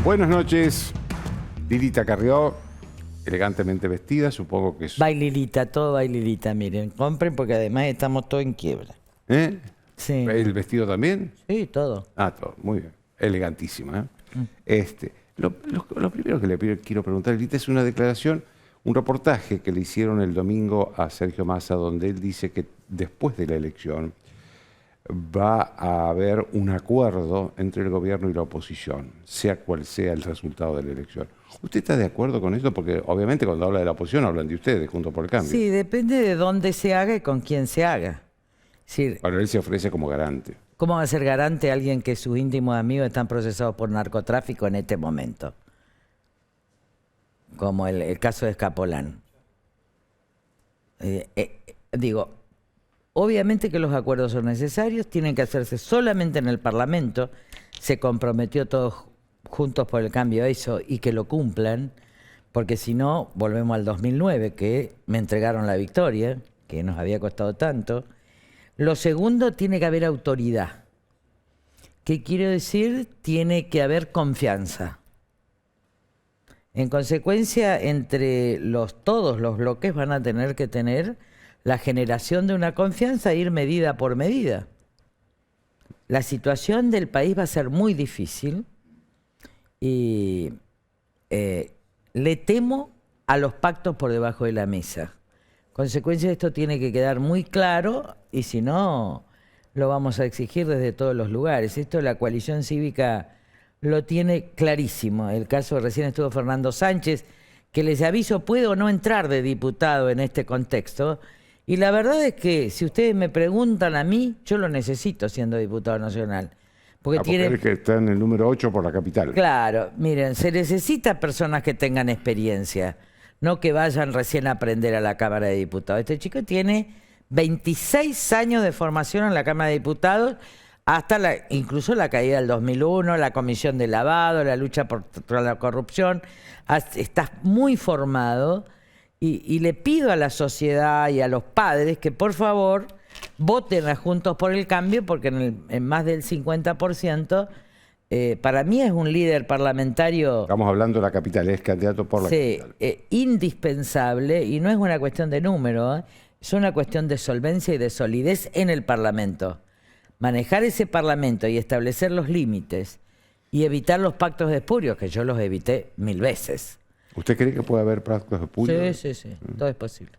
Buenas noches, Lilita Carrió, elegantemente vestida, supongo que es... Baililita, todo baililita, miren, compren porque además estamos todos en quiebra. ¿Eh? Sí. ¿El vestido también? Sí, todo. Ah, todo, muy bien, elegantísima. Lo primero que quiero preguntar, Lilita, es una declaración, un reportaje que le hicieron el domingo a Sergio Massa, donde él dice que después de la elección va a haber un acuerdo entre el gobierno y la oposición, sea cual sea el resultado de la elección. ¿Usted está de acuerdo con eso? Porque obviamente cuando habla de la oposición hablan de ustedes, Juntos por el Cambio. Sí, depende de dónde se haga y con quién se haga. Es decir, Bueno, él se ofrece como garante. ¿cómo va a ser garante alguien que sus íntimos amigos están procesados por narcotráfico en este momento? Como el caso de Escapolán. Digo, obviamente que los acuerdos son necesarios, tienen que hacerse solamente en el Parlamento. Se comprometió todos Juntos por el Cambio a eso y que lo cumplan, porque si no, volvemos al 2009, que me entregaron la victoria, que nos había costado tanto. Lo segundo, tiene que haber autoridad. ¿Qué quiero decir? Tiene que haber confianza. En consecuencia, entre todos los bloques van a tener que tener la generación de una confianza e ir medida por medida. La situación del país va a ser muy difícil y le temo a los pactos por debajo de la mesa. Consecuencia de esto tiene que quedar muy claro y si no, lo vamos a exigir desde todos los lugares. Esto la coalición cívica lo tiene clarísimo. El caso recién estuvo Fernando Sánchez, que les aviso, puede o no entrar de diputado en este contexto. Y la verdad es que, si ustedes me preguntan a mí, yo lo necesito siendo diputado nacional. Porque es que está en el número 8 por la capital. Claro, miren, se necesita personas que tengan experiencia, no que vayan recién a aprender a la Cámara de Diputados. Este chico tiene 26 años de formación en la Cámara de Diputados, hasta incluso la caída del 2001, la comisión de lavado, la lucha contra la corrupción. Está muy formado. Y le pido a la sociedad y a los padres que por favor voten a Juntos por el Cambio, porque en más del 50%, para mí es un líder parlamentario... Estamos hablando de la capital, es candidato por la capital. Indispensable, y no es una cuestión de número, es una cuestión de solvencia y de solidez en el Parlamento. Manejar ese Parlamento y establecer los límites y evitar los pactos espurios, que yo los evité 1000 veces. ¿Usted cree que puede haber pactos espurios? Sí, todo es posible.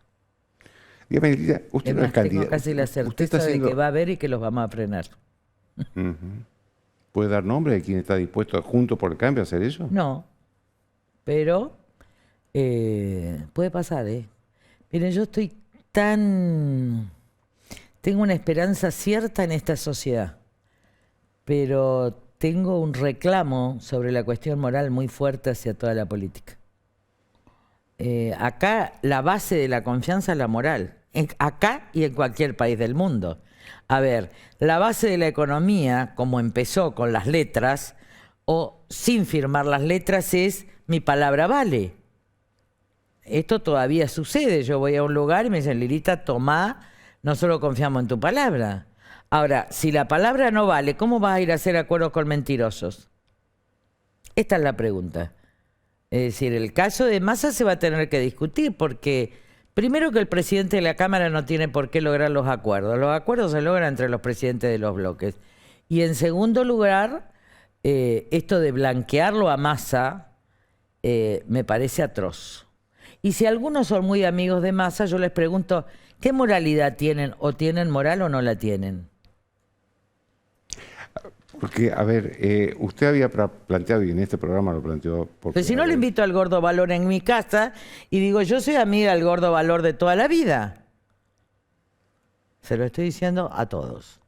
Dígame, Lilita, usted no es candidato. Tengo casi la certeza de que va a haber y que los vamos a frenar. ¿Puede dar nombre de quién está dispuesto Juntos por el Cambio a hacer eso? No, pero puede pasar, ¿eh? Miren, yo estoy tengo una esperanza cierta en esta sociedad, pero tengo un reclamo sobre la cuestión moral muy fuerte hacia toda la política. Acá la base de la confianza es la moral, acá y en cualquier país del mundo. A ver, la base de la economía, como empezó con las letras, o sin firmar las letras, es mi palabra vale. Esto todavía sucede. Yo voy a un lugar y me dicen, Lilita, tomá, no solo confiamos en tu palabra. Ahora, si la palabra no vale, ¿cómo vas a ir a hacer acuerdos con mentirosos? Esta es la pregunta. Es decir, el caso de Massa se va a tener que discutir porque, primero, que el presidente de la Cámara no tiene por qué lograr los acuerdos. Los acuerdos se logran entre los presidentes de los bloques. Y en segundo lugar, esto de blanquearlo a Massa me parece atroz. Y si algunos son muy amigos de Massa, yo les pregunto, ¿qué moralidad tienen? ¿O tienen moral o no la tienen? Porque, a ver, usted había planteado, y en este programa lo planteó... Pero si no, le invito al Gordo Valor en mi casa y digo, yo soy amiga del Gordo Valor de toda la vida. Se lo estoy diciendo a todos.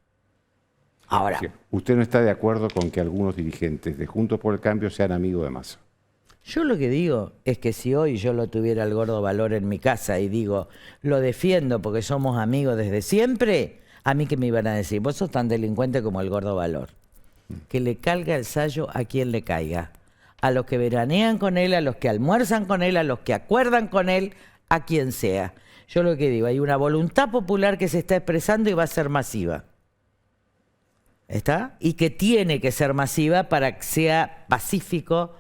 Ahora... ¿Usted no está de acuerdo con que algunos dirigentes de Juntos por el Cambio sean amigos de Massa? Yo lo que digo es que si hoy yo lo tuviera al Gordo Valor en mi casa y digo, lo defiendo porque somos amigos desde siempre, a mí que me iban a decir, vos sos tan delincuente como el Gordo Valor. Que le caiga el sayo a quien le caiga. A los que veranean con él, a los que almuerzan con él, a los que acuerdan con él, a quien sea. Yo lo que digo, hay una voluntad popular que se está expresando y va a ser masiva. ¿Está? Y que tiene que ser masiva para que sea pacífico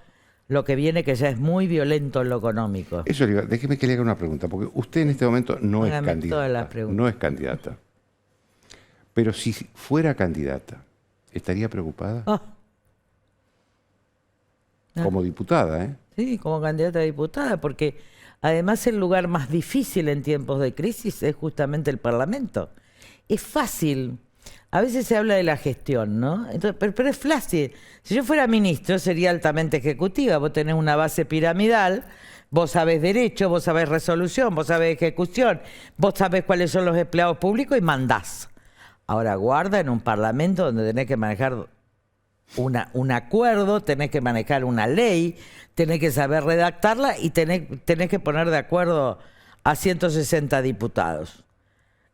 lo que viene, que ya es muy violento en lo económico. Eso, déjeme que le haga una pregunta, porque usted en este momento no es candidata. No es candidata. Pero si fuera candidata, ¿estaría preocupada? Como diputada, ¿eh? Sí, como candidata a diputada, porque además el lugar más difícil en tiempos de crisis es justamente el Parlamento. Es fácil. A veces se habla de la gestión, ¿no? Entonces, pero es fácil. Si yo fuera ministro, sería altamente ejecutiva. Vos tenés una base piramidal, vos sabés derecho, vos sabés resolución, vos sabés ejecución, vos sabés cuáles son los empleados públicos y mandás. Ahora, guarda en un parlamento donde tenés que manejar un acuerdo, tenés que manejar una ley, tenés que saber redactarla y tenés que poner de acuerdo a 160 diputados.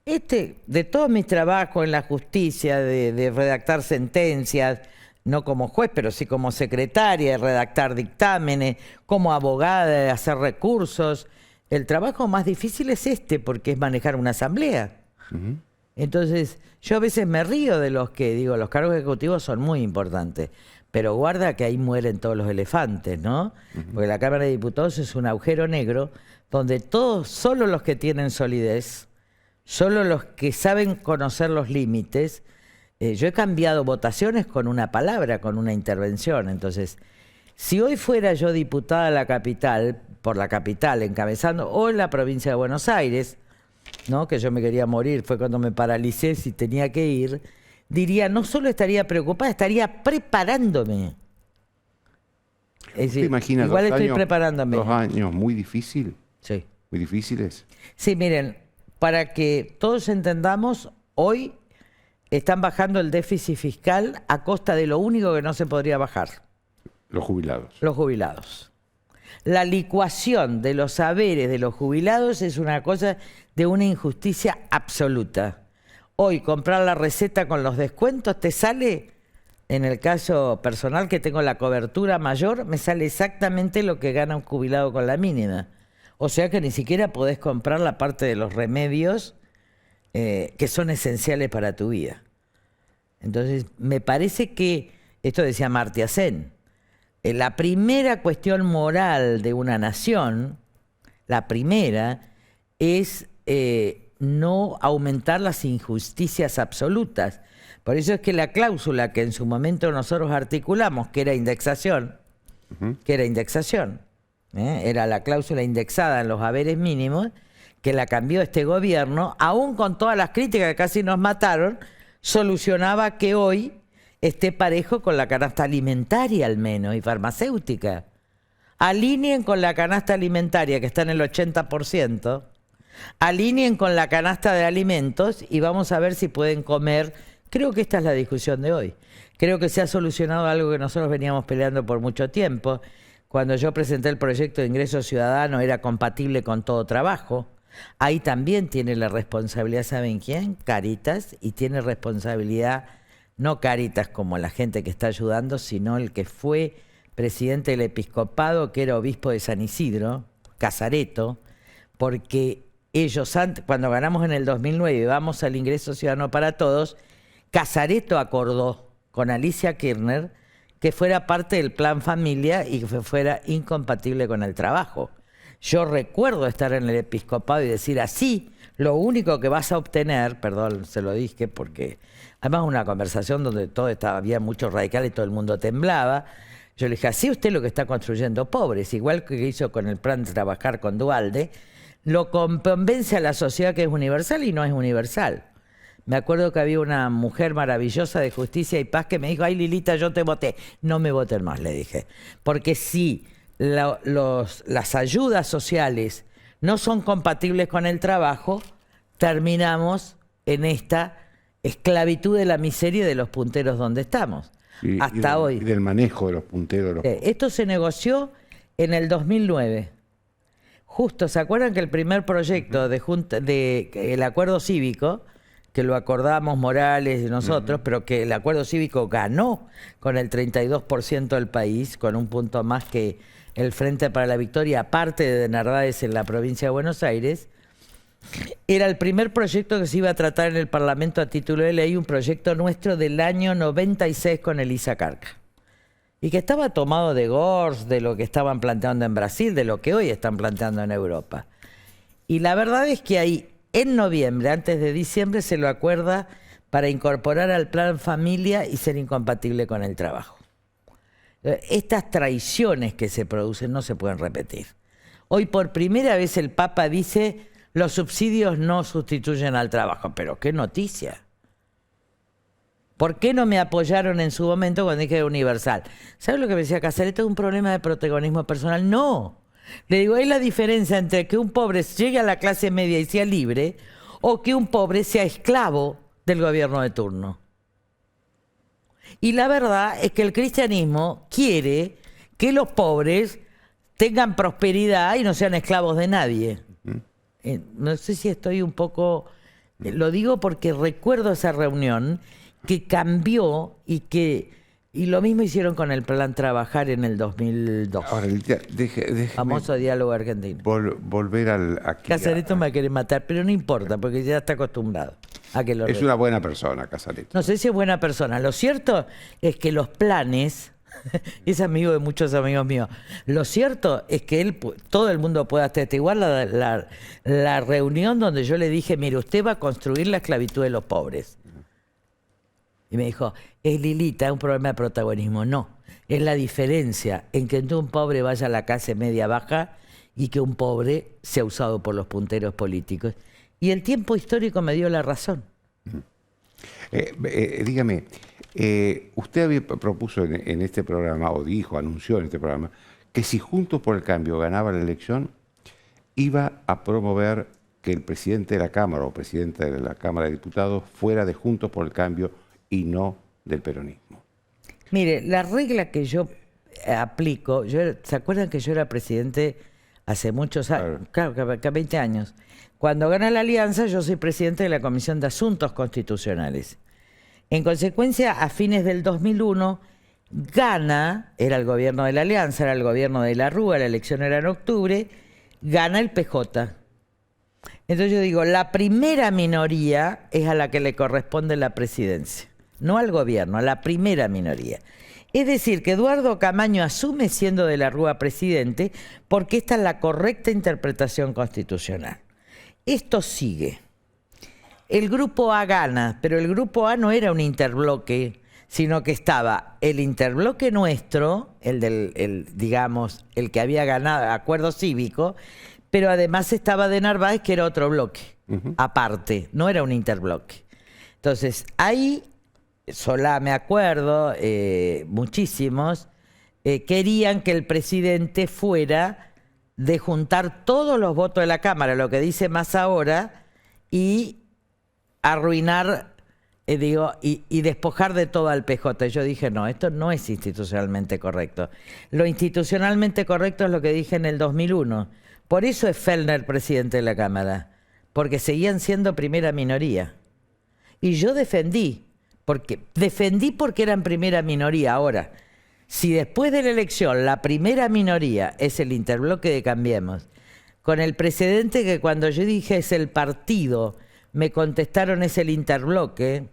De todos mis trabajos en la justicia, de redactar sentencias, no como juez, pero sí como secretaria, de redactar dictámenes, como abogada, de hacer recursos, el trabajo más difícil es porque es manejar una asamblea. Entonces, yo a veces me río de los que digo, los cargos ejecutivos son muy importantes, pero guarda que ahí mueren todos los elefantes, ¿no? Porque la Cámara de Diputados es un agujero negro donde solo los que tienen solidez, solo los que saben conocer los límites. Yo he cambiado votaciones con una palabra, con una intervención. Entonces, si hoy fuera yo diputada de la capital, por la capital, encabezando, o en la provincia de Buenos Aires, ¿no? Que yo me quería morir, fue cuando me paralicé si tenía que ir, diría, no solo estaría preocupada, estaría preparándome. Es decir, igual estoy preparándome. 2 años muy difíciles. Sí. Muy difíciles. Sí, miren, para que todos entendamos, hoy están bajando el déficit fiscal a costa de lo único que no se podría bajar. Los jubilados. Los jubilados. La licuación de los saberes de los jubilados es una cosa de una injusticia absoluta. Hoy comprar la receta con los descuentos te sale, en el caso personal que tengo la cobertura mayor, me sale exactamente lo que gana un jubilado con la mínima. O sea que ni siquiera podés comprar la parte de los remedios que son esenciales para tu vida. Entonces, me parece que, esto decía Amartya Sen, la primera cuestión moral de una nación, la primera, es no aumentar las injusticias absolutas. Por eso es que la cláusula que en su momento nosotros articulamos, que era indexación, era la cláusula indexada en los haberes mínimos, que la cambió este gobierno, aún con todas las críticas que casi nos mataron, solucionaba que hoy esté parejo con la canasta alimentaria al menos y farmacéutica. Alineen con la canasta alimentaria que está en el 80%, alineen con la canasta de alimentos y vamos a ver si pueden comer. Creo que esta es la discusión de hoy. Creo que se ha solucionado algo que nosotros veníamos peleando por mucho tiempo. Cuando yo presenté el proyecto de ingreso ciudadano era compatible con todo trabajo. Ahí también tiene la responsabilidad, ¿saben quién? Cáritas, y tiene responsabilidad no Cáritas como la gente que está ayudando, sino el que fue presidente del episcopado, que era obispo de San Isidro, Casareto, porque ellos, cuando ganamos en el 2009 y vamos al ingreso ciudadano para todos, Casareto acordó con Alicia Kirchner que fuera parte del plan familia y que fuera incompatible con el trabajo. Yo recuerdo estar en el episcopado y decir así, lo único que vas a obtener, perdón, se lo dije porque además una conversación donde había muchos radicales y todo el mundo temblaba. Yo le dije, así usted lo que está construyendo pobres, igual que hizo con el plan de trabajar con Duhalde, lo convence a la sociedad que es universal y no es universal. Me acuerdo que había una mujer maravillosa de Justicia y Paz que me dijo, ay Lilita, yo te voté. No me voten más, le dije. Porque si las ayudas sociales no son compatibles con el trabajo, terminamos en esta esclavitud de la miseria de los punteros donde estamos. Hasta hoy. Y del manejo de los punteros. Esto se negoció en el 2009. Justo, ¿se acuerdan que el primer proyecto el acuerdo cívico, que lo acordamos Morales y nosotros, pero que el acuerdo cívico ganó con el 32% del país, con un punto más que el Frente para la Victoria, aparte de Narváez en la provincia de Buenos Aires, era el primer proyecto que se iba a tratar en el Parlamento a título de ley, un proyecto nuestro del año 96 con Elisa Carca. Y que estaba tomado de Gors, de lo que estaban planteando en Brasil, de lo que hoy están planteando en Europa. Y la verdad es que ahí, en noviembre, antes de diciembre, se lo acuerda para incorporar al plan familia y ser incompatible con el trabajo. Estas traiciones que se producen no se pueden repetir. Hoy por primera vez el Papa dice, los subsidios no sustituyen al trabajo. Pero qué noticia. ¿Por qué no me apoyaron en su momento cuando dije universal? ¿Sabes lo que me decía Casareto? ¿Es un problema de protagonismo personal? No. Le digo, hay la diferencia entre que un pobre llegue a la clase media y sea libre o que un pobre sea esclavo del gobierno de turno. Y la verdad es que el cristianismo quiere que los pobres tengan prosperidad y no sean esclavos de nadie. No sé si estoy un poco... Lo digo porque recuerdo esa reunión que cambió y lo mismo hicieron con el plan Trabajar en el 2002. Ahora, déjeme famoso diálogo argentino. Volver aquí. Casareto me va a querer matar, pero no importa, porque ya está acostumbrado a que lo Es una buena persona, Casareto. No sé si es buena persona. Lo cierto es que los planes, es amigo de muchos amigos míos, lo cierto es que todo el mundo puede atestiguar la reunión donde yo le dije, mire, usted va a construir la esclavitud de los pobres. Y me dijo, es Lilita, es un problema de protagonismo. No, es la diferencia en que un pobre vaya a la clase media baja y que un pobre sea usado por los punteros políticos. Y el tiempo histórico me dio la razón. Dígame, usted propuso en este programa, o dijo, anunció en este programa, que si Juntos por el Cambio ganaba la elección, iba a promover que el presidente de la Cámara o presidenta de la Cámara de Diputados fuera de Juntos por el Cambio y no del peronismo. Mire, la regla que yo aplico, ¿se acuerdan que yo era presidente hace muchos años? Claro, que 20 años. Cuando gana la Alianza, yo soy presidente de la Comisión de Asuntos Constitucionales. En consecuencia, a fines del 2001, gana, era el gobierno de la Alianza, era el gobierno de la Rúa, la elección era en octubre, gana el PJ. Entonces yo digo, la primera minoría es a la que le corresponde la presidencia. No al gobierno, a la primera minoría. Es decir, que Eduardo Camaño asume siendo de la Rúa presidente porque esta es la correcta interpretación constitucional. Esto sigue. El grupo A gana, pero el grupo A no era un interbloque, sino que estaba el interbloque nuestro, digamos, el que había ganado acuerdo cívico, pero además estaba de Narváez, que era otro bloque, aparte, no era un interbloque. Entonces, ahí Solá, me acuerdo, muchísimos, querían que el presidente fuera de juntar todos los votos de la Cámara, lo que dice más ahora, y arruinar, y despojar de todo al PJ. Yo dije, no, esto no es institucionalmente correcto. Lo institucionalmente correcto es lo que dije en el 2001. Por eso es Fellner presidente de la Cámara, porque seguían siendo primera minoría. Y yo defendí porque eran primera minoría. Ahora, si después de la elección la primera minoría es el interbloque de Cambiemos, con el precedente que cuando yo dije es el partido, me contestaron es el interbloque,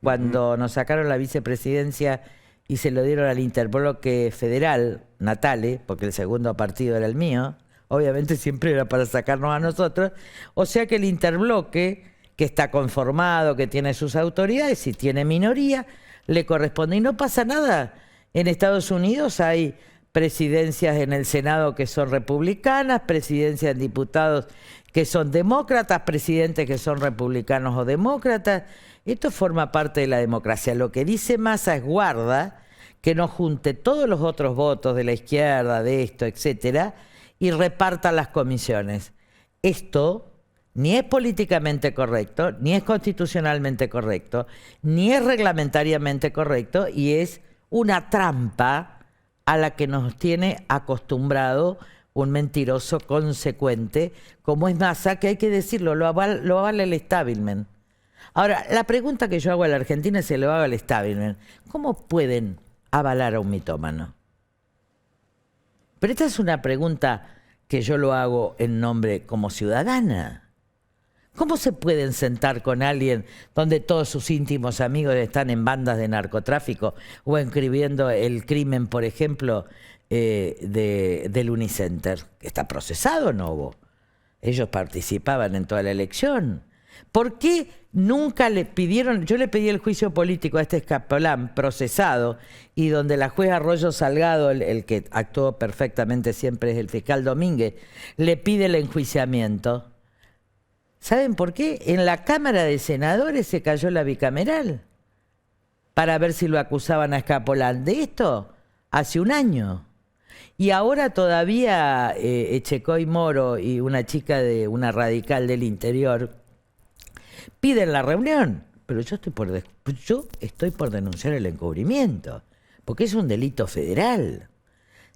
cuando nos sacaron la vicepresidencia y se lo dieron al interbloque federal, Natale, porque el segundo partido era el mío, obviamente siempre era para sacarnos a nosotros, o sea que el interbloque, que está conformado, que tiene sus autoridades y tiene minoría, le corresponde. Y no pasa nada. En Estados Unidos hay presidencias en el Senado que son republicanas, presidencias en diputados que son demócratas, presidentes que son republicanos o demócratas. Esto forma parte de la democracia. Lo que dice Massa es guarda que no junte todos los otros votos de la izquierda, de esto, etcétera, y reparta las comisiones. Esto ni es políticamente correcto, ni es constitucionalmente correcto, ni es reglamentariamente correcto, y es una trampa a la que nos tiene acostumbrado un mentiroso consecuente, como es Massa, que hay que decirlo, lo avala el establishment. Ahora, la pregunta que yo hago a la Argentina se lo hago al establishment. ¿Cómo pueden avalar a un mitómano? Pero esta es una pregunta que yo lo hago en nombre como ciudadana. ¿Cómo se pueden sentar con alguien donde todos sus íntimos amigos están en bandas de narcotráfico o escribiendo el crimen, por ejemplo, del Unicenter? ¿Está procesado, Novo? Ellos participaban en toda la elección. ¿Por qué nunca le pidieron? Yo le pedí el juicio político a este Escapolán procesado, y donde la jueza Arroyo Salgado, el que actuó perfectamente siempre es el fiscal Domínguez, le pide el enjuiciamiento. ¿Saben por qué? En la Cámara de Senadores se cayó la bicameral para ver si lo acusaban a Escapolán de esto hace un año. Y ahora todavía Echecoy Moro y una chica de una radical del interior piden la reunión, pero yo estoy por denunciar el encubrimiento, porque es un delito federal.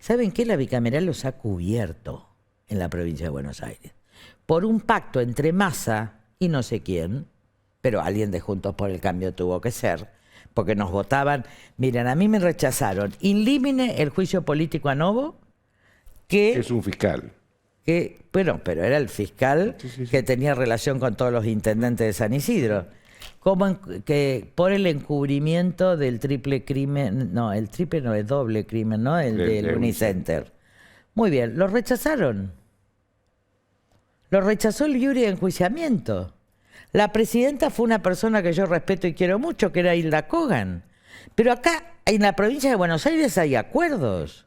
¿Saben qué? La bicameral los ha cubierto en la provincia de Buenos Aires por un pacto entre Massa y no sé quién, pero alguien de Juntos por el Cambio tuvo que ser, porque nos votaban. Miren, a mí me rechazaron in limine el juicio político a Novo, que es un fiscal. Bueno, pero era el fiscal que tenía relación con todos los intendentes de San Isidro. Que por el encubrimiento del triple crimen, no, el triple no, el doble crimen, ¿no? El del Unicenter. Muy bien, lo rechazaron. Lo rechazó el jury de enjuiciamiento. La presidenta fue una persona que yo respeto y quiero mucho, que era Hilda Kogan. Pero acá, en la provincia de Buenos Aires, hay acuerdos.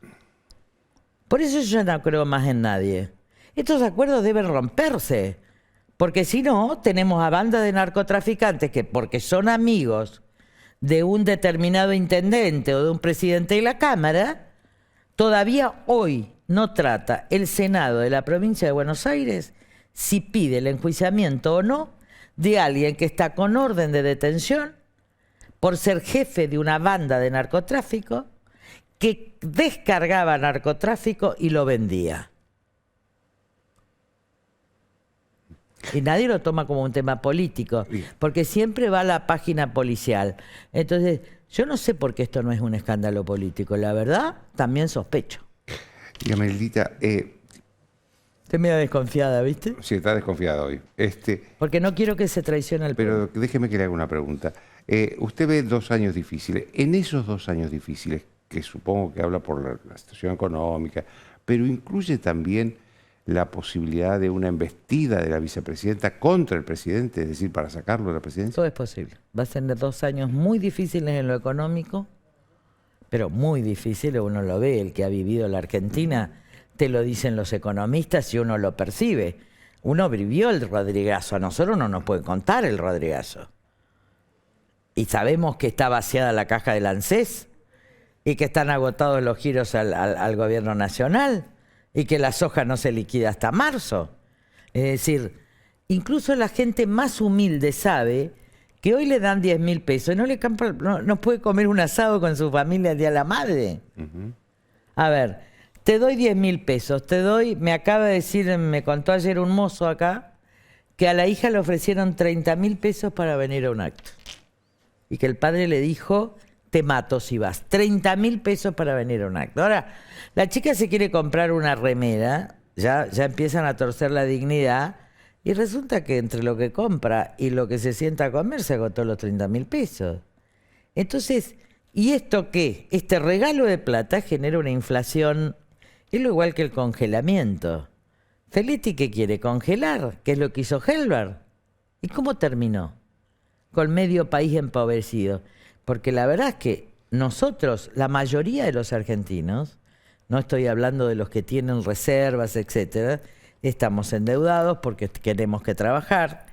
Por eso yo no creo más en nadie. Estos acuerdos deben romperse, porque si no, tenemos a bandas de narcotraficantes que, porque son amigos de un determinado intendente o de un presidente de la Cámara, todavía hoy no trata el Senado de la provincia de Buenos Aires si pide el enjuiciamiento o no de alguien que está con orden de detención por ser jefe de una banda de narcotráfico que descargaba narcotráfico y lo vendía. Y nadie lo toma como un tema político, porque siempre va a la página policial. Entonces, yo no sé por qué esto no es un escándalo político. La verdad, también sospecho. Dígame, Lilita, Estoy medio desconfiada, ¿viste? sí, está desconfiada hoy. Porque no quiero que se traicione al pueblo. Pero déjeme que le haga una pregunta. Usted ve 2 años difíciles. En esos 2 años difíciles, que supongo que habla por la situación económica, pero incluye también la posibilidad de una embestida de la vicepresidenta contra el presidente, es decir, para sacarlo de la presidencia. Todo es posible. Va a ser 2 años muy difíciles en lo económico, pero muy difíciles, uno lo ve, el que ha vivido la Argentina, te lo dicen los economistas y uno lo percibe. Uno vivió el Rodrigazo, a nosotros no nos puede contar el Rodrigazo. Y sabemos que está vaciada la caja del ANSES y que están agotados los giros al gobierno nacional y que la soja no se liquida hasta marzo. Es decir, incluso la gente más humilde sabe que hoy le dan 10.000 pesos y no puede comer un asado con su familia el Día de la Madre. A ver, te doy 10.000 pesos, me acaba de decir, me contó ayer un mozo acá, que a la hija le ofrecieron 30.000 pesos para venir a un acto. Y que el padre le dijo, te mato si vas. 30.000 pesos para venir a un acto. Ahora, la chica se quiere comprar una remera, ya empiezan a torcer la dignidad, y resulta que entre lo que compra y lo que se sienta a comer se agotó los 30.000 pesos. Entonces, ¿y esto qué? Este regalo de plata genera una inflación, es lo igual que el congelamiento. Feletti, ¿qué quiere? Congelar, que es lo que hizo Helber. ¿Y cómo terminó? Con medio país empobrecido. Porque la verdad es que nosotros, la mayoría de los argentinos, no estoy hablando de los que tienen reservas, etcétera, estamos endeudados porque tenemos que trabajar,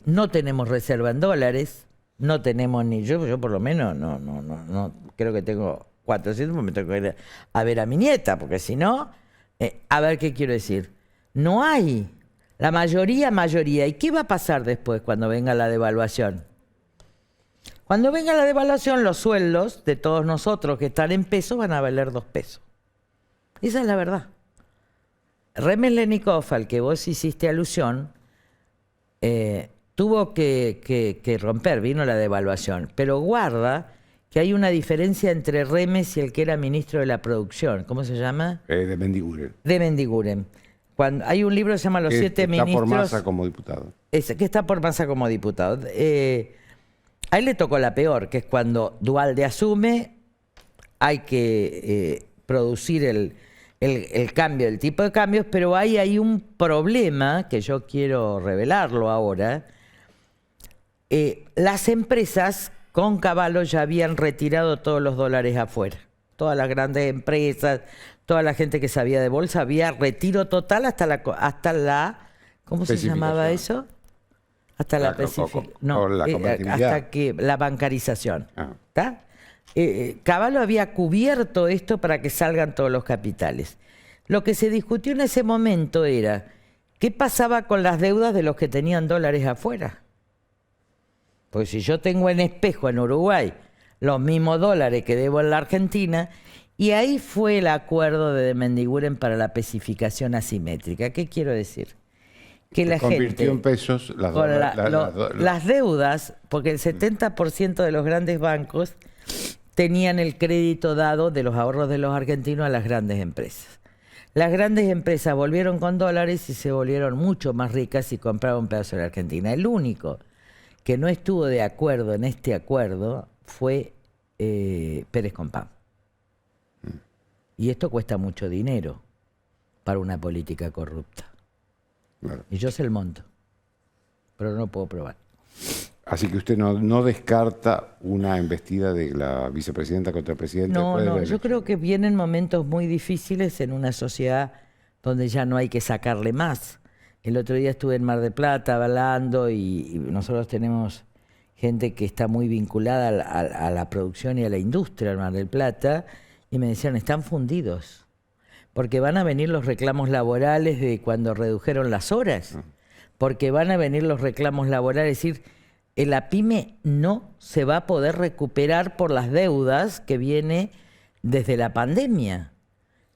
no tenemos reserva en dólares, no tenemos ni yo por lo menos no creo que tengo 400, me tengo que ir a ver a mi nieta, porque si no, a ver qué quiero decir. No hay, la mayoría. ¿Y qué va a pasar después cuando venga la devaluación? Cuando venga la devaluación, los sueldos de todos nosotros que están en pesos van a valer 2 pesos. Esa es la verdad. Remes-Lenikov, al que vos hiciste alusión, tuvo que romper, vino la devaluación. Pero guarda que hay una diferencia entre Remes y el que era ministro de la producción. ¿Cómo se llama? De Mendiguren. De Mendiguren. Cuando, hay un libro que se llama Los siete ministros. Está por Massa como diputado. Que está por Massa como diputado. A él le tocó la peor, que es cuando Duhalde asume, hay que producir el cambio, el tipo de cambios, pero hay un problema, que yo quiero revelarlo ahora. Las empresas con Cavallo ya habían retirado todos los dólares afuera. Todas las grandes empresas, toda la gente que sabía de bolsa, había retiro total hasta la ¿cómo se llamaba eso? Hasta la hasta que la bancarización. ¿Está? Cavallo había cubierto esto para que salgan todos los capitales. Lo que se discutió en ese momento era ¿qué pasaba con las deudas de los que tenían dólares afuera? Porque si yo tengo en espejo en Uruguay los mismos dólares que debo en la Argentina, y ahí fue el acuerdo de Mendiguren para la especificación asimétrica. ¿Qué quiero decir? Que la gente convirtió en pesos las deudas, porque el 70% de los grandes bancos tenían el crédito dado de los ahorros de los argentinos a las grandes empresas. Las grandes empresas volvieron con dólares y se volvieron mucho más ricas y compraron un pedazo de la Argentina. El único que no estuvo de acuerdo en este acuerdo fue Pérez Compán. Y esto cuesta mucho dinero para una política corrupta. Claro. Y yo sé el monto, pero no lo puedo probar. Así que usted no descarta una embestida de la vicepresidenta contra el presidente. No, yo creo que vienen momentos muy difíciles en una sociedad donde ya no hay que sacarle más. El otro día estuve en Mar del Plata hablando y nosotros tenemos gente que está muy vinculada a la producción y a la industria en Mar del Plata y me decían, están fundidos. Porque van a venir los reclamos laborales de cuando redujeron las horas. Porque van a venir los reclamos laborales. Es decir, la pyme no se va a poder recuperar por las deudas que viene desde la pandemia.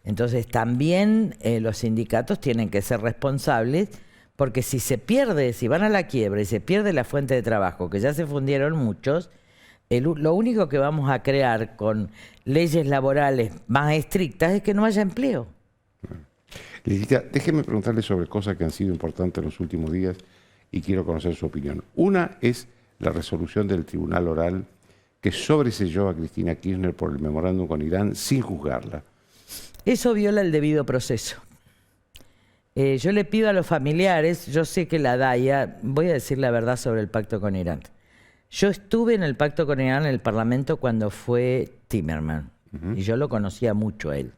Entonces también los sindicatos tienen que ser responsables porque si se pierde, si van a la quiebra y se pierde la fuente de trabajo, que ya se fundieron muchos, lo único que vamos a crear con leyes laborales más estrictas es que no haya empleo. Lilita, déjeme preguntarle sobre cosas que han sido importantes en los últimos días y quiero conocer su opinión. Una es la resolución del Tribunal Oral que sobreseyó a Cristina Kirchner por el memorándum con Irán sin juzgarla. Eso viola el debido proceso. Yo le pido a los familiares, yo sé que la DAIA, voy a decir la verdad sobre el pacto con Irán. Yo estuve en el pacto con Irán en el Parlamento cuando fue Timerman, y yo lo conocía mucho a él.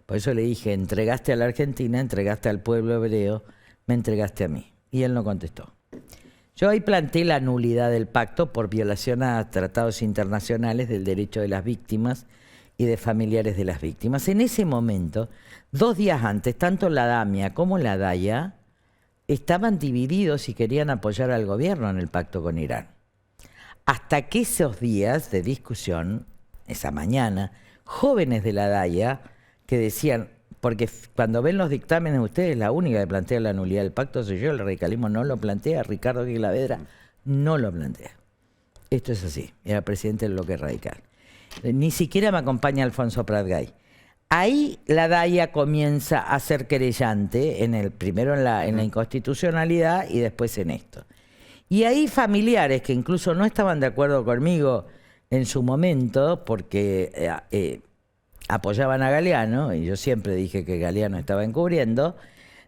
Por eso le dije, entregaste a la Argentina, entregaste al pueblo hebreo, me entregaste a mí. Y él no contestó. Yo ahí planteé la nulidad del pacto por violación a tratados internacionales del derecho de las víctimas y de familiares de las víctimas. En ese momento, 2 días antes, tanto la DAMIA como la DAIA estaban divididos y querían apoyar al gobierno en el pacto con Irán. Hasta que esos días de discusión, esa mañana, jóvenes de la DAIA que decían, porque cuando ven los dictámenes ustedes, la única que plantea la nulidad del pacto soy yo, el radicalismo no lo plantea, Ricardo Guilavedra no lo plantea. Esto es así, era presidente del bloque radical. Ni siquiera me acompaña Alfonso Prat-Gay. Ahí la DAIA comienza a ser querellante, primero en la inconstitucionalidad y después en esto. Y ahí familiares que incluso no estaban de acuerdo conmigo en su momento, porque apoyaban a Galeano, y yo siempre dije que Galeano estaba encubriendo,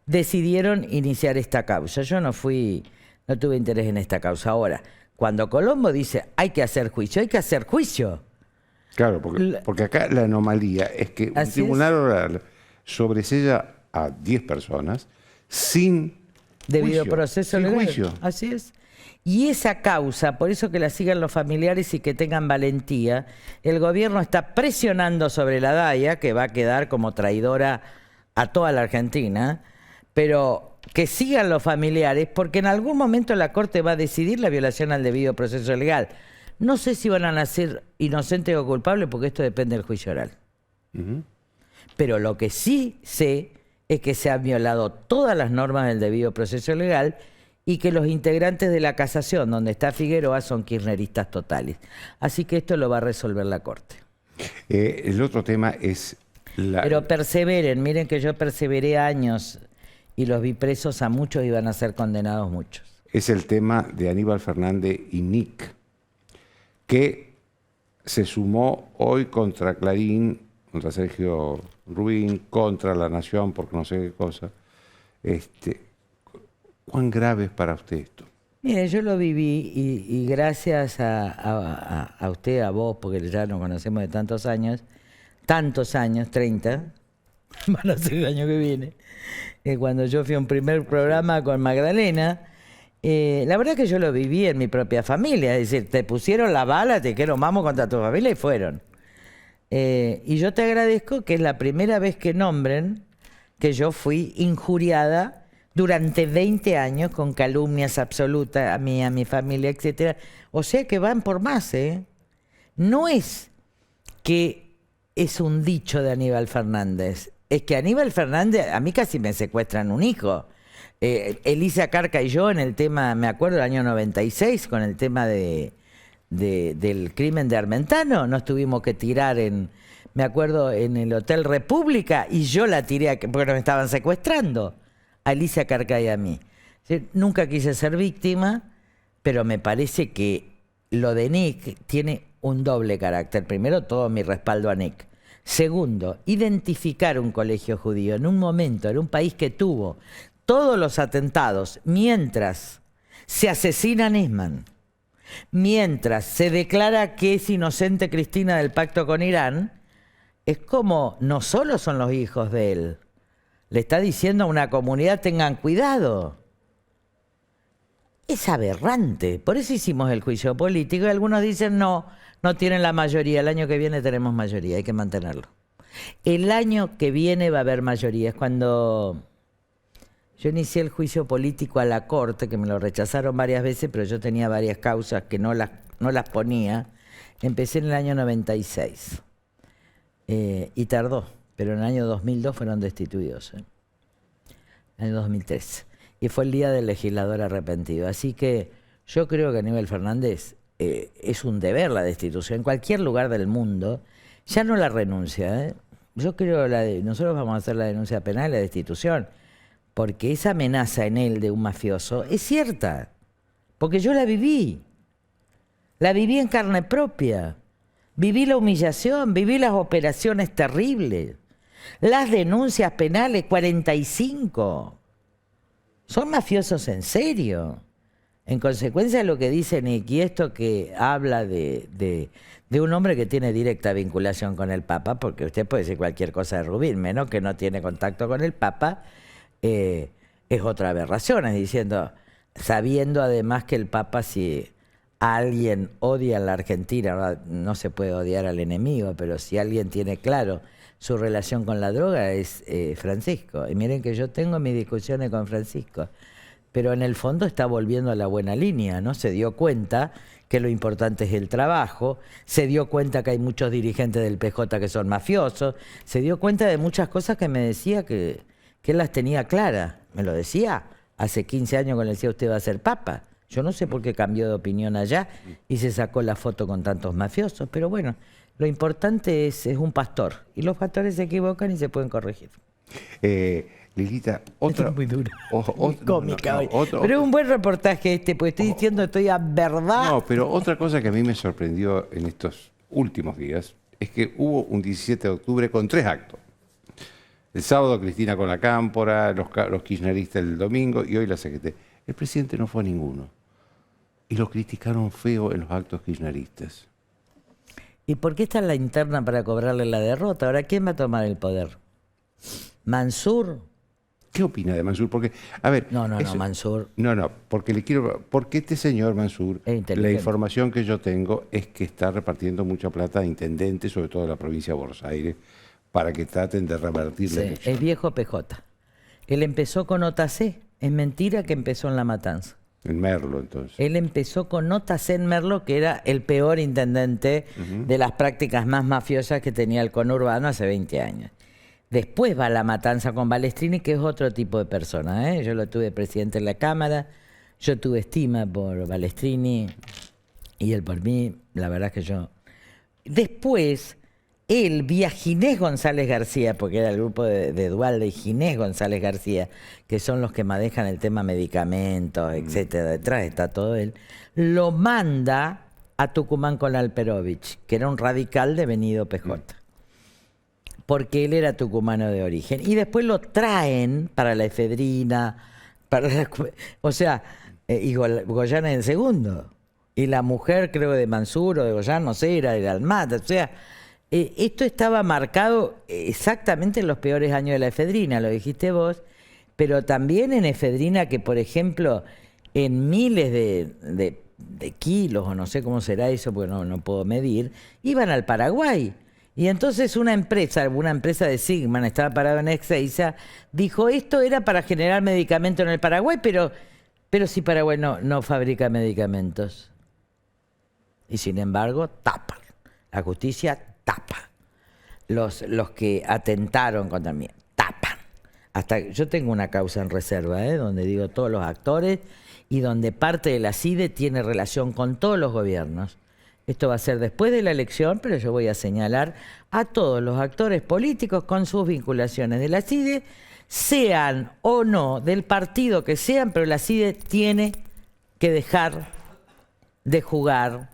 decidieron iniciar esta causa. Yo no tuve interés en esta causa. Ahora, cuando Colombo dice hay que hacer juicio, hay que hacer juicio. Claro, porque acá la anomalía es que un tribunal oral sobresella a 10 personas sin debido juicio, proceso sin legal. Juicio. Así es. Y esa causa, por eso que la sigan los familiares y que tengan valentía, el gobierno está presionando sobre la DAIA, que va a quedar como traidora a toda la Argentina, pero que sigan los familiares, porque en algún momento la Corte va a decidir la violación al debido proceso legal. No sé si van a nacer inocentes o culpables porque esto depende del juicio oral. Pero lo que sí sé es que se han violado todas las normas del debido proceso legal y que los integrantes de la casación, donde está Figueroa, son kirchneristas totales. Así que esto lo va a resolver la Corte. El otro tema es... Pero perseveren, miren que yo perseveré años y los vi presos a muchos y van a ser condenados muchos. Es el tema de Aníbal Fernández y Nick, que se sumó hoy contra Clarín, contra Sergio Rubín, contra La Nación, porque no sé qué cosa. ¿Cuán grave es para usted esto? Mire, yo lo viví y gracias a usted, a vos, porque ya nos conocemos de tantos años, 30, van a ser el año que viene, cuando yo fui a un primer programa con Magdalena, la verdad que yo lo viví en mi propia familia, es decir, te pusieron la bala, te quiero mamo contra tu familia y fueron. Y yo te agradezco que es la primera vez que nombren que yo fui injuriada durante 20 años con calumnias absolutas a mí, a mi familia, etcétera. O sea que van por más, ¿eh? No es que es un dicho de Aníbal Fernández, es que Aníbal Fernández, a mí casi me secuestran un hijo. Elisa Carca y yo en el tema, me acuerdo del año 96, con el tema del crimen de Armentano, nos tuvimos que tirar me acuerdo, en el Hotel República, y yo la tiré porque nos estaban secuestrando, a Elisa Carca y a mí. Nunca quise ser víctima, pero me parece que lo de Nick tiene un doble carácter. Primero, todo mi respaldo a Nick. Segundo, identificar un colegio judío en un momento, en un país que tuvo todos los atentados, mientras se asesina a Nisman, mientras se declara que es inocente Cristina del pacto con Irán, es como no solo son los hijos de él, le está diciendo a una comunidad tengan cuidado. Es aberrante, por eso hicimos el juicio político y algunos dicen no tienen la mayoría, el año que viene tenemos mayoría, hay que mantenerlo. El año que viene va a haber mayoría, es cuando yo inicié el juicio político a la Corte, que me lo rechazaron varias veces, pero yo tenía varias causas que no las ponía, empecé en el año 96 y tardó, pero en el año 2002 fueron destituidos, en el año 2003. Y fue el día del legislador arrepentido. Así que yo creo que Aníbal Fernández es un deber la destitución. En cualquier lugar del mundo, ya no la renuncia. Yo creo nosotros vamos a hacer la denuncia penal y la destitución, porque esa amenaza en él de un mafioso es cierta, porque yo la viví en carne propia. Viví la humillación, viví las operaciones terribles, las denuncias penales, 45. Son mafiosos en serio. En consecuencia de lo que dice Nick, y esto que habla de un hombre que tiene directa vinculación con el Papa, porque usted puede decir cualquier cosa de Rubín, menos que no tiene contacto con el Papa, es otra aberración, es diciendo, sabiendo además que el Papa, si alguien odia a la Argentina, no se puede odiar al enemigo, pero si alguien tiene claro su relación con la droga es Francisco. Y miren que yo tengo mis discusiones con Francisco, pero en el fondo está volviendo a la buena línea, ¿no? Se dio cuenta que lo importante es el trabajo, se dio cuenta que hay muchos dirigentes del PJ que son mafiosos, se dio cuenta de muchas cosas que me decía que él las tenía claras. Me lo decía hace 15 años cuando le decía usted va a ser papa. Yo no sé por qué cambió de opinión allá y se sacó la foto con tantos mafiosos, pero bueno, lo importante es un pastor, y los pastores se equivocan y se pueden corregir. Lilita, otra... Es muy dura, muy cómica hoy. Pero es un buen reportaje pues estoy diciendo, estoy a verdad. No, pero otra cosa que a mí me sorprendió en estos últimos días es que hubo un 17 de octubre con 3 actos. El sábado Cristina con la Cámpora, los kirchneristas el domingo y hoy la secretaria. El presidente no fue a ninguno. Y lo criticaron feo en los actos kirchneristas. ¿Y por qué está en la interna para cobrarle la derrota? Ahora, ¿quién va a tomar el poder? ¿Mansur? ¿Qué opina de Mansur? Porque, a ver... No, Mansur... No, porque este señor Mansur, la información que yo tengo es que está repartiendo mucha plata a intendentes, sobre todo de la provincia de Buenos Aires, para que traten de revertir la elección. Es viejo PJ. Él empezó con OTAC. Es mentira que empezó en La Matanza. En Merlo, entonces. Él empezó con notas en Merlo, que era el peor intendente de las prácticas más mafiosas que tenía el conurbano hace 20 años. Después va la matanza con Balestrini, que es otro tipo de persona, ¿eh? Yo lo tuve presidente en la Cámara, yo tuve estima por Balestrini y él por mí, la verdad es que yo... Después, él vía Ginés González García, porque era el grupo de Duhalde y Ginés González García, que son los que manejan el tema medicamentos, etcétera, detrás está todo él, lo manda a Tucumán con Alperovich, que era un radical devenido PJ, porque él era tucumano de origen. Y después lo traen para la efedrina, o sea, y Goyán en el segundo. Y la mujer, creo, de Mansur o de Goyán, no sé, era de Almata, o sea... Esto estaba marcado exactamente en los peores años de la efedrina, lo dijiste vos, pero también en efedrina que, por ejemplo, en miles de kilos, o no sé cómo será eso, porque no puedo medir, iban al Paraguay. Y entonces una empresa de Sigman, estaba parada en Ezeiza, dijo, esto era para generar medicamentos en el Paraguay, pero si Paraguay no fabrica medicamentos. Y sin embargo, tapan. La justicia tapa. Los que atentaron contra mí, tapan. Hasta yo tengo una causa en reserva, donde digo todos los actores y donde parte de la CIDE tiene relación con todos los gobiernos. Esto va a ser después de la elección, pero yo voy a señalar a todos los actores políticos con sus vinculaciones de la CIDE, sean o no del partido que sean, pero la CIDE tiene que dejar de jugar.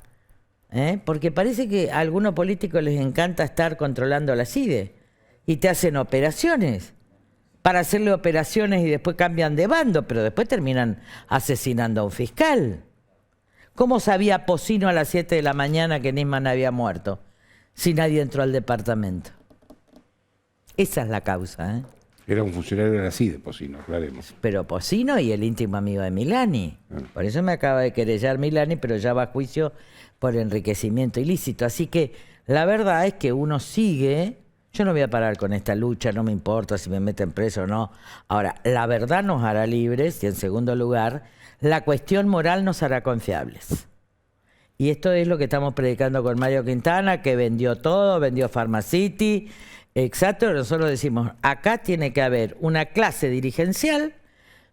Porque parece que a algunos políticos les encanta estar controlando la CIDE y te hacen operaciones para hacerle operaciones y después cambian de bando, pero después terminan asesinando a un fiscal. ¿Cómo sabía Pocino a las 7 de la mañana que Nisman había muerto si nadie entró al departamento? Esa es la causa. Era un funcionario de la CIDE, Pocino, aclaremos. Pero Pocino y el íntimo amigo de Milani. Por eso me acaba de querellar Milani, pero ya va a juicio por enriquecimiento ilícito. Así que la verdad es que uno sigue, yo no voy a parar con esta lucha, no me importa si me meten preso o no. Ahora, la verdad nos hará libres y en segundo lugar, la cuestión moral nos hará confiables. Y esto es lo que estamos predicando con Mario Quintana, que vendió todo, vendió Pharmacity, exacto. Nosotros decimos, acá tiene que haber una clase dirigencial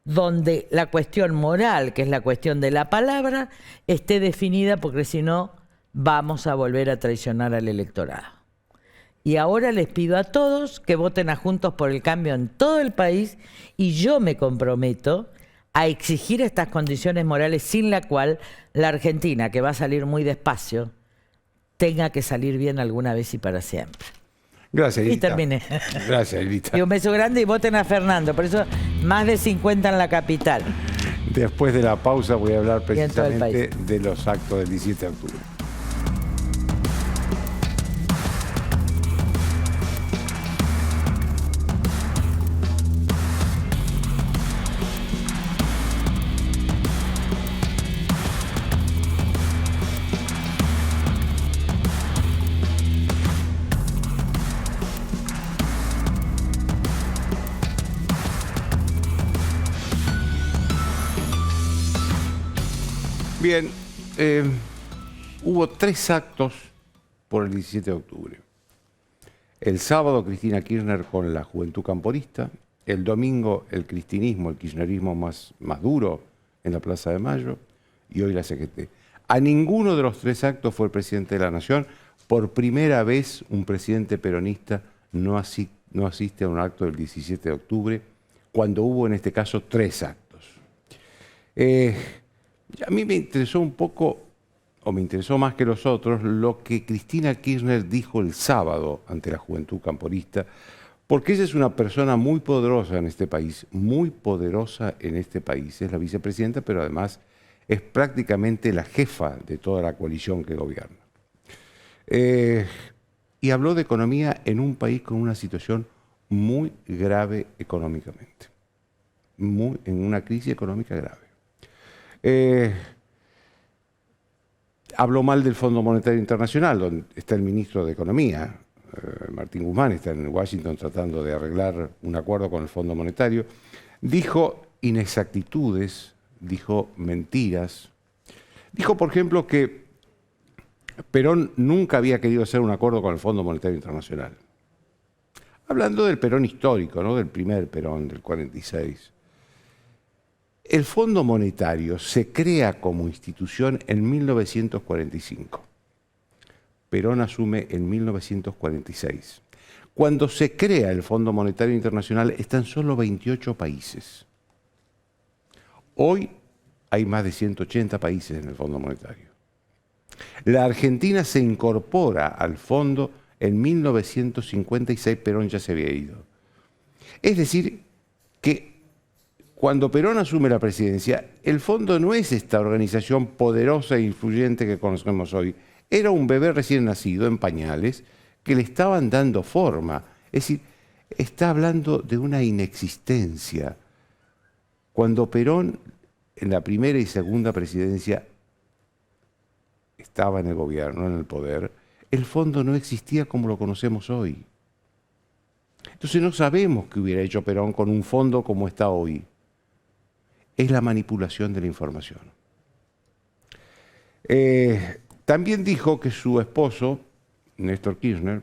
donde la cuestión moral, que es la cuestión de la palabra, esté definida, porque si no vamos a volver a traicionar al electorado. Y ahora les pido a todos que voten a Juntos por el Cambio en todo el país, y yo me comprometo a exigir estas condiciones morales sin la cual la Argentina, que va a salir muy despacio, tenga que salir bien alguna vez y para siempre. Gracias, Edita. Y terminé. Gracias, Edita. Y un beso grande y voten a Fernando. Por eso, más de 50 en la capital. Después de la pausa voy a hablar precisamente de los actos del 17 de octubre. Bien, hubo 3 actos por el 17 de octubre. El sábado, Cristina Kirchner con la Juventud Camporista. El domingo, el cristinismo, el kirchnerismo más duro en la Plaza de Mayo. Y hoy la CGT. A ninguno de los 3 actos fue el presidente de la Nación. Por primera vez, un presidente peronista no asiste a un acto del 17 de octubre, cuando hubo en este caso 3 actos. A mí me interesó un poco, o me interesó más que los otros, lo que Cristina Kirchner dijo el sábado ante la Juventud Camporista, porque ella es una persona muy poderosa en este país, muy poderosa en este país. Es la vicepresidenta, pero además es prácticamente la jefa de toda la coalición que gobierna. Y habló de economía en un país con una situación muy grave económicamente, en una crisis económica grave. Habló mal del Fondo Monetario Internacional, donde está el ministro de Economía, Martín Guzmán, está en Washington tratando de arreglar un acuerdo con el Fondo Monetario. Dijo inexactitudes dijo mentiras. Dijo, por ejemplo, que Perón nunca había querido hacer un acuerdo con el Fondo Monetario Internacional. Hablando del Perón histórico, ¿no? Del primer Perón, del 46. El Fondo Monetario se crea como institución en 1945. Perón asume en 1946. Cuando se crea el Fondo Monetario Internacional están solo 28 países. Hoy hay más de 180 países en el Fondo Monetario. La Argentina se incorpora al fondo en 1956, Perón ya se había ido. Es decir, que cuando Perón asume la presidencia, el fondo no es esta organización poderosa e influyente que conocemos hoy. Era un bebé recién nacido, en pañales, que le estaban dando forma. Es decir, está hablando de una inexistencia. Cuando Perón, en la primera y segunda presidencia, estaba en el gobierno, en el poder, el fondo no existía como lo conocemos hoy. Entonces no sabemos qué hubiera hecho Perón con un fondo como está hoy. Es la manipulación de la información. También dijo que su esposo, Néstor Kirchner,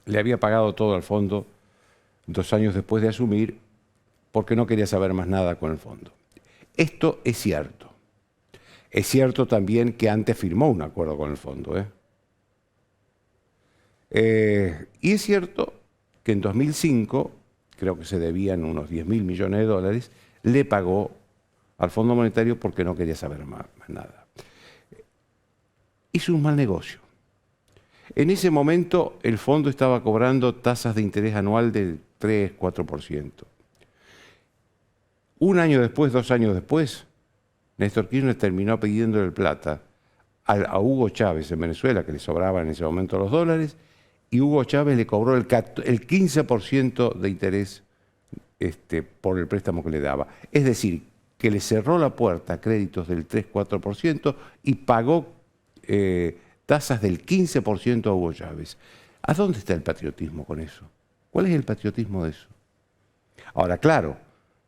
le había pagado todo al fondo 2 años después de asumir porque no quería saber más nada con el fondo. Esto es cierto. Es cierto también que antes firmó un acuerdo con el fondo. Y es cierto que en 2005, creo que se debían unos 10.000 millones de dólares, le pagó al Fondo Monetario porque no quería saber más nada. Hizo un mal negocio. En ese momento el fondo estaba cobrando tasas de interés anual del 3-4%. Un año después, 2 años después, Néstor Kirchner terminó pidiéndole plata a Hugo Chávez en Venezuela, que le sobraban en ese momento los dólares, y Hugo Chávez le cobró el 15% de interés por el préstamo que le daba. Es decir, que le cerró la puerta a créditos del 3-4% y pagó tasas del 15% a Hugo Chávez. ¿A dónde está el patriotismo con eso? ¿Cuál es el patriotismo de eso? Ahora, claro,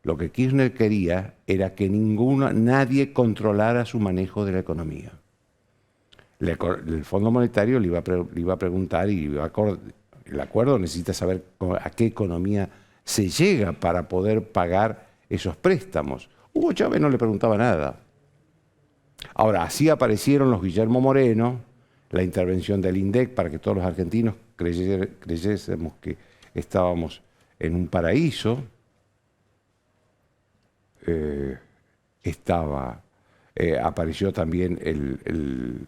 lo que Kirchner quería era que nadie controlara su manejo de la economía. El Fondo Monetario le iba a preguntar y el acuerdo necesita saber a qué economía se llega para poder pagar esos préstamos. Hugo Chávez no le preguntaba nada. Ahora, así aparecieron los Guillermo Moreno, la intervención del INDEC para que todos los argentinos creyésemos que estábamos en un paraíso. Apareció también el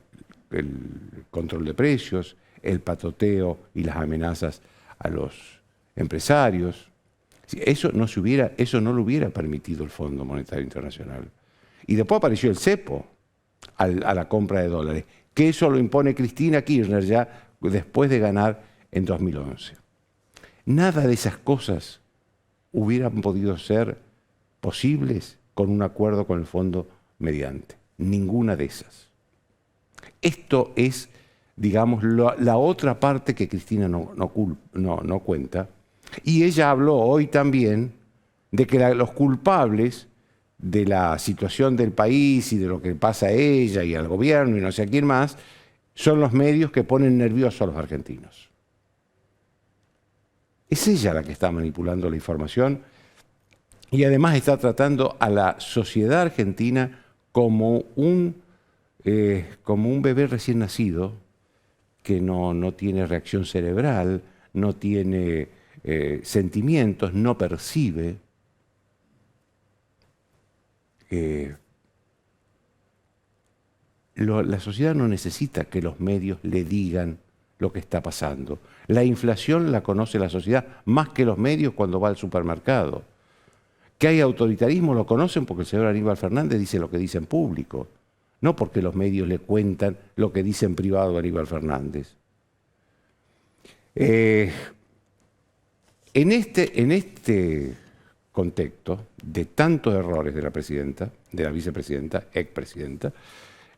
control de precios, el patoteo y las amenazas a los empresarios. Eso no lo hubiera permitido el Fondo Monetario Internacional. Y después apareció el cepo a la compra de dólares, que eso lo impone Cristina Kirchner ya después de ganar en 2011. Nada de esas cosas hubieran podido ser posibles con un acuerdo con el fondo mediante. Ninguna de esas. Esto es, digamos, la otra parte que Cristina no cuenta. Y ella habló hoy también de que los culpables de la situación del país y de lo que pasa a ella y al gobierno y no sé a quién más, son los medios que ponen nerviosos a los argentinos. Es ella la que está manipulando la información y además está tratando a la sociedad argentina como un bebé recién nacido que no tiene reacción cerebral, no tiene sentimientos, no percibe. La sociedad no necesita que los medios le digan lo que está pasando. La inflación la conoce la sociedad más que los medios cuando va al supermercado. Que hay autoritarismo lo conocen porque el señor Aníbal Fernández dice lo que dice en público, no porque los medios le cuentan lo que dice en privado Aníbal Fernández. En este contexto de tantos errores de la presidenta, de la vicepresidenta, expresidenta,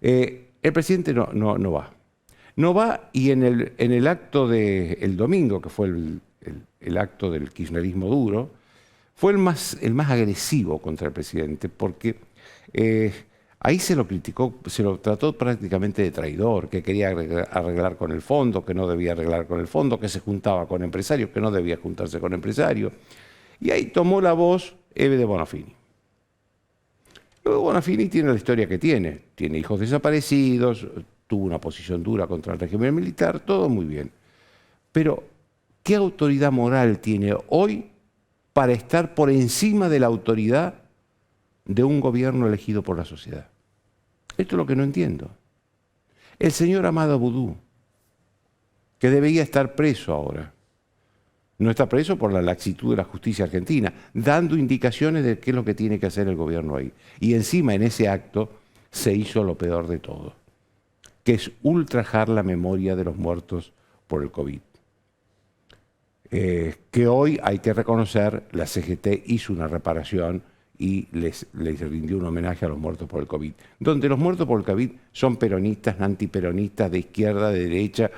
el presidente no va. No va y en el acto del domingo, que fue el acto del kirchnerismo duro, fue el más agresivo contra el presidente, porque ahí se lo criticó, se lo trató prácticamente de traidor, que quería arreglar con el fondo, que no debía arreglar con el fondo, que se juntaba con empresarios, que no debía juntarse con empresarios. Y ahí tomó la voz Eve de Bonafini. Luego Bonafini tiene la historia que tiene hijos desaparecidos, tuvo una posición dura contra el régimen militar, todo muy bien. Pero, ¿qué autoridad moral tiene hoy para estar por encima de la autoridad de un gobierno elegido por la sociedad? Esto es lo que no entiendo. El señor Amado Boudou, que debería estar preso ahora, no está preso por la laxitud de la justicia argentina, dando indicaciones de qué es lo que tiene que hacer el gobierno ahí. Y encima en ese acto se hizo lo peor de todo, que es ultrajar la memoria de los muertos por el COVID. Que hoy hay que reconocer, la CGT hizo una reparación y les rindió un homenaje a los muertos por el COVID, donde los muertos por el COVID son peronistas, antiperonistas, de izquierda, de derecha,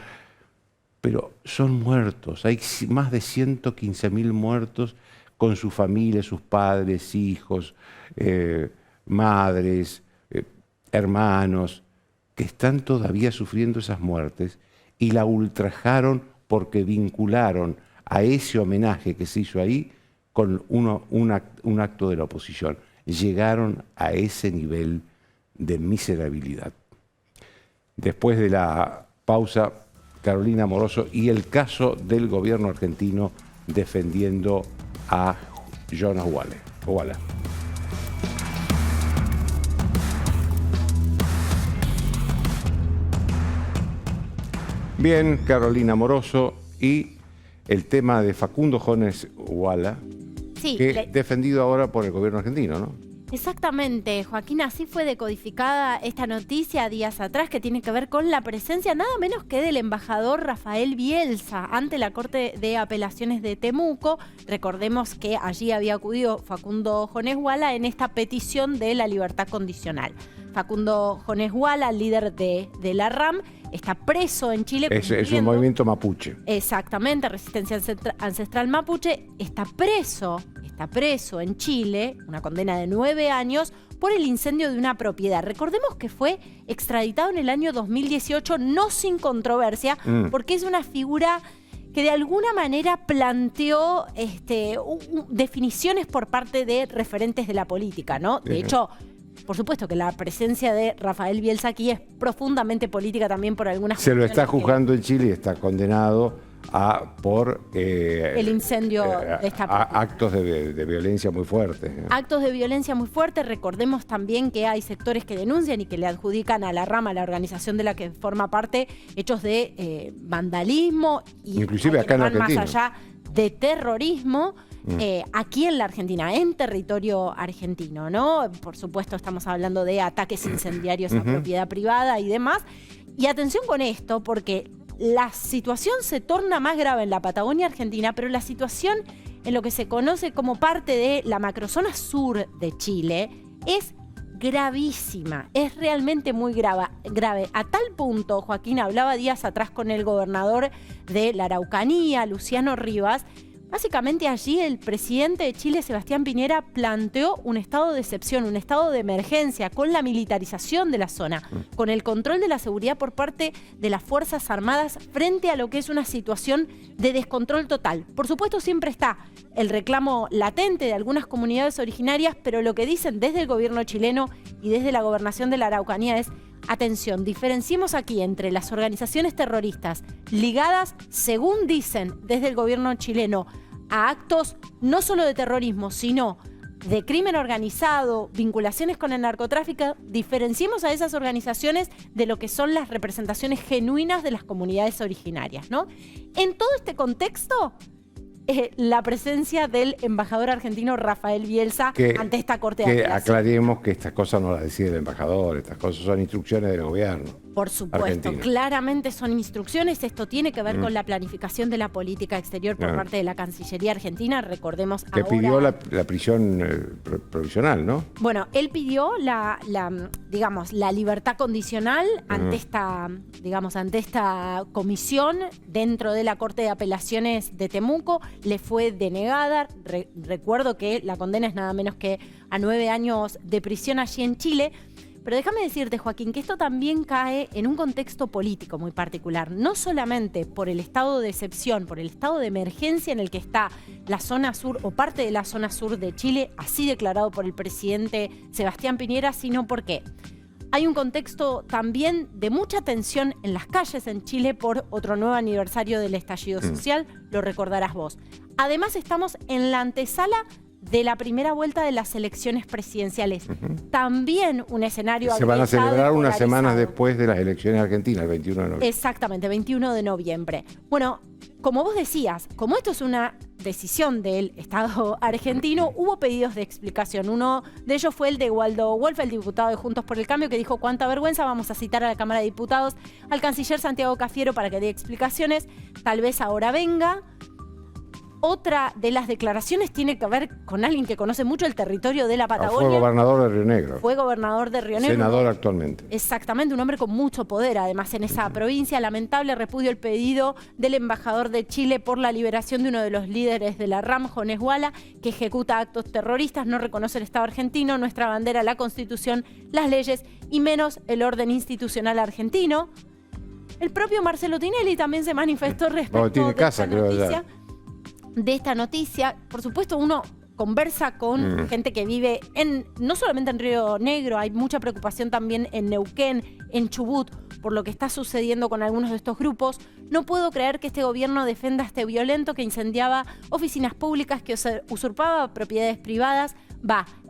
pero son muertos. Hay más de 115.000 muertos con su familia, sus padres, hijos, madres, hermanos, que están todavía sufriendo esas muertes y la ultrajaron porque vincularon a ese homenaje que se hizo ahí con un acto de la oposición. Llegaron a ese nivel de miserabilidad. Después de la pausa, Carolina Moroso y el caso del gobierno argentino defendiendo a Jonas Walla. Bien, Carolina Moroso y el tema de Facundo Jonas Walla, sí, que defendido ahora por el gobierno argentino, ¿no? Exactamente, Joaquín, así fue decodificada esta noticia días atrás, que tiene que ver con la presencia nada menos que del embajador Rafael Bielsa ante la Corte de Apelaciones de Temuco. Recordemos que allí había acudido Facundo Jonas Walla en esta petición de la libertad condicional. Facundo Jonas Walla, líder de la RAM, está preso en Chile. Es un movimiento mapuche. Exactamente, Resistencia Ancestral Mapuche, está preso en Chile, una condena de 9 años, por el incendio de una propiedad. Recordemos que fue extraditado en el año 2018, no sin controversia, porque es una figura que de alguna manera planteó definiciones por parte de referentes de la política, ¿no? De hecho, por supuesto que la presencia de Rafael Bielsa aquí es profundamente política también por algunas Se lo está juzgando en Chile y está condenado por el incendio de esta actos de violencia muy fuertes. Actos de violencia muy fuertes. Recordemos también que hay sectores que denuncian y que le adjudican a la rama, a la organización de la que forma parte, hechos de vandalismo y inclusive acá en Argentina, más allá de terrorismo. Aquí en la Argentina, en territorio argentino, ¿no? Por supuesto estamos hablando de ataques incendiarios a propiedad privada y demás. Y atención con esto, porque la situación se torna más grave en la Patagonia Argentina, pero la situación en lo que se conoce como parte de la macrozona sur de Chile es gravísima, es realmente muy grave. A tal punto, Joaquín, hablaba días atrás con el gobernador de la Araucanía, Luciano Rivas. Básicamente allí el presidente de Chile, Sebastián Piñera, planteó un estado de excepción, un estado de emergencia con la militarización de la zona, con el control de la seguridad por parte de las Fuerzas Armadas frente a lo que es una situación de descontrol total. Por supuesto siempre está el reclamo latente de algunas comunidades originarias, pero lo que dicen desde el gobierno chileno y desde la gobernación de la Araucanía es: atención, diferenciemos aquí entre las organizaciones terroristas ligadas, según dicen desde el gobierno chileno, a actos no solo de terrorismo, sino de crimen organizado, vinculaciones con el narcotráfico. Diferenciemos a esas organizaciones de lo que son las representaciones genuinas de las comunidades originarias, ¿no? En todo este contexto, la presencia del embajador argentino Rafael Bielsa ante esta Corte de Apelaciones. Aclaremos que estas cosas no las decide el embajador, estas cosas son instrucciones del gobierno. Por supuesto, Argentina. claramente son instrucciones. Esto tiene que ver con la planificación de la política exterior por parte de la Cancillería argentina. Recordemos Que ahora... pidió la prisión provisional, ¿no? Bueno, él pidió digamos, la libertad condicional ante esta comisión dentro de la Corte de Apelaciones de Temuco. Le fue denegada. Recuerdo que la condena es nada menos que a 9 años de prisión allí en Chile. Pero déjame decirte, Joaquín, que esto también cae en un contexto político muy particular. No solamente por el estado de excepción, por el estado de emergencia en el que está la zona sur o parte de la zona sur de Chile, así declarado por el presidente Sebastián Piñera, sino porque hay un contexto también de mucha tensión en las calles en Chile por otro nuevo aniversario del estallido social, lo recordarás vos. Además, estamos en la antesala de la primera vuelta de las elecciones presidenciales. También un escenario Se van a celebrar unas semanas polarizado. después de las elecciones argentinas, el 21 de noviembre. Exactamente, 21 de noviembre. Bueno, como vos decías, como esto es una decisión del Estado argentino, hubo pedidos de explicación. Uno de ellos fue el de Waldo Wolf, el diputado de Juntos por el Cambio, que dijo: cuánta vergüenza, vamos a citar a la Cámara de Diputados al canciller Santiago Cafiero para que dé explicaciones. Tal vez ahora venga. Otra de las declaraciones tiene que ver con alguien que conoce mucho el territorio de la Patagonia. Fue gobernador de Río Negro. Fue gobernador de Río Negro. Senador actualmente. Exactamente, un hombre con mucho poder, además, en esa provincia. Lamentable repudio el pedido del embajador de Chile por la liberación de uno de los líderes de la RAM, Jones Wala, que ejecuta actos terroristas, no reconoce el Estado argentino, nuestra bandera, la Constitución, las leyes y menos el orden institucional argentino. El propio Marcelo Tinelli también se manifestó respecto Tiene casa, creo, de esta noticia. Por supuesto, uno conversa con gente que vive no solamente en Río Negro, hay mucha preocupación también en Neuquén, en Chubut, por lo que está sucediendo con algunos de estos grupos. No puedo creer que este gobierno defenda a este violento que incendiaba oficinas públicas, que usurpaba propiedades privadas.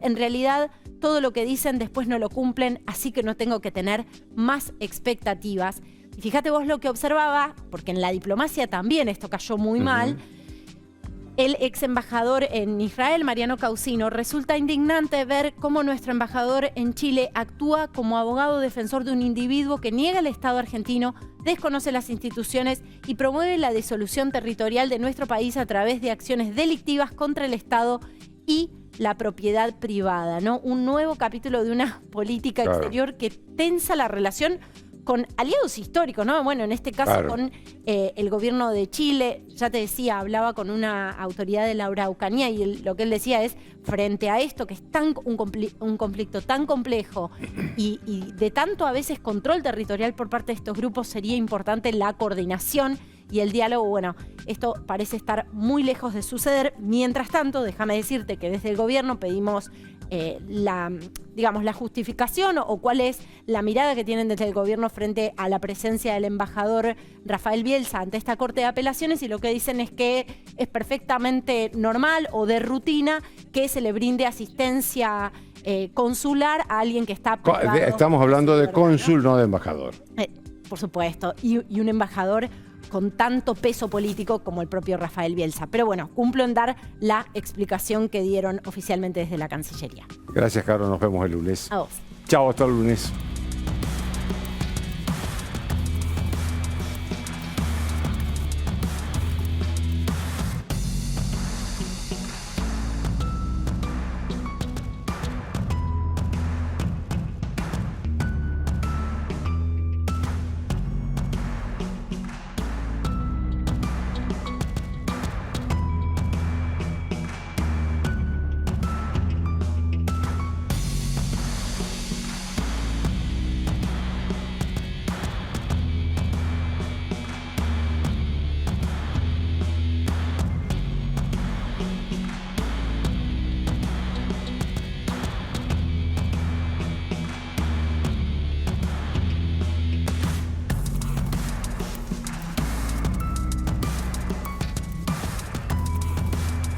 En realidad todo lo que dicen después no lo cumplen, así que no tengo que tener más expectativas. Y fíjate vos lo que observaba, porque en la diplomacia también esto cayó muy mal. El ex embajador en Israel, Mariano Causino, resulta indignante ver cómo nuestro embajador en Chile actúa como abogado defensor de un individuo que niega el Estado argentino, desconoce las instituciones y promueve la disolución territorial de nuestro país a través de acciones delictivas contra el Estado y la propiedad privada, ¿no? Un nuevo capítulo de una política exterior que tensa la relación con aliados históricos, ¿no? Bueno, en este caso con el gobierno de Chile. Ya te decía, hablaba con una autoridad de la Araucanía y lo que él decía es, frente a esto que es un conflicto tan complejo y de tanto a veces control territorial por parte de estos grupos, sería importante la coordinación y el diálogo. Bueno, esto parece estar muy lejos de suceder. Mientras tanto, déjame decirte que desde el gobierno pedimos la justificación o cuál es la mirada que tienen desde el gobierno frente a la presencia del embajador Rafael Bielsa ante esta Corte de Apelaciones, y lo que dicen es que es perfectamente normal o de rutina que se le brinde asistencia consular a alguien que está privado. Estamos hablando de cónsul, no de embajador. Por supuesto, y un embajador con tanto peso político como el propio Rafael Bielsa. Pero bueno, cumplo en dar la explicación que dieron oficialmente desde la Cancillería. Gracias, Caro. Nos vemos el lunes. A vos. Chao, hasta el lunes.